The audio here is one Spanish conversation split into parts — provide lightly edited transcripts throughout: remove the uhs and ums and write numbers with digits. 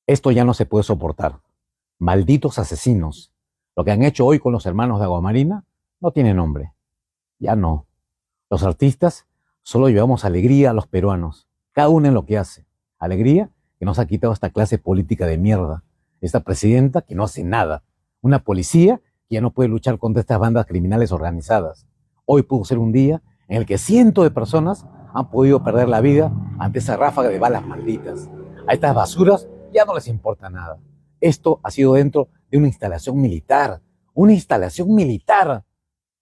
Esto ya no se puede soportar. Malditos asesinos. Lo que han hecho hoy con los hermanos de Aguamarina no tiene nombre. Ya no. Los artistas solo llevamos alegría a los peruanos, cada uno en lo que hace. Alegría que nos ha quitado esta clase política de mierda, esta presidenta que no hace nada, una policía que ya no puede luchar contra estas bandas criminales organizadas. Hoy pudo ser un día en el que cientos de personas han podido perder la vida ante esa ráfaga de balas malditas. A estas basuras ya no les importa nada. Esto ha sido dentro de una instalación militar. Una instalación militar.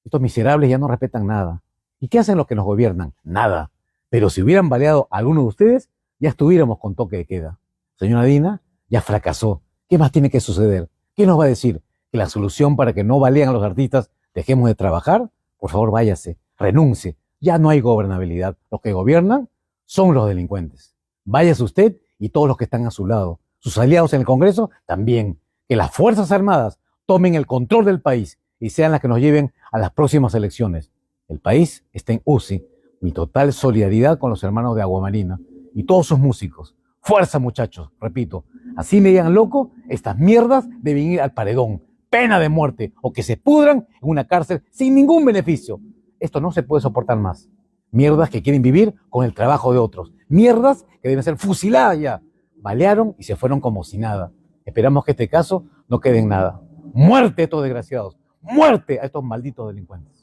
Estos miserables ya no respetan nada. ¿Y qué hacen los que nos gobiernan? Nada. Pero si hubieran baleado a alguno de ustedes, ya estuviéramos con toque de queda. Señora Dina, ya fracasó. ¿Qué más tiene que suceder? ¿Qué nos va a decir? ¿Que la solución para que no balean a los artistas dejemos de trabajar? Por favor, váyase, renuncie. Ya no hay gobernabilidad. Los que gobiernan son los delincuentes. Váyase usted y todos los que están a su lado. Sus aliados en el Congreso también. Que las Fuerzas Armadas tomen el control del país y sean las que nos lleven a las próximas elecciones. El país está en UCI. Mi total solidaridad con los hermanos de Aguamarina y todos sus músicos. Fuerza, muchachos, repito. Así me digan loco, estas mierdas deben ir al paredón. Pena de muerte o que se pudran en una cárcel sin ningún beneficio. Esto no se puede soportar más. Mierdas que quieren vivir con el trabajo de otros. Mierdas que deben ser fusiladas ya. Balearon y se fueron como si nada. Esperamos que este caso no quede en nada. Muerte a estos desgraciados. Muerte a estos malditos delincuentes.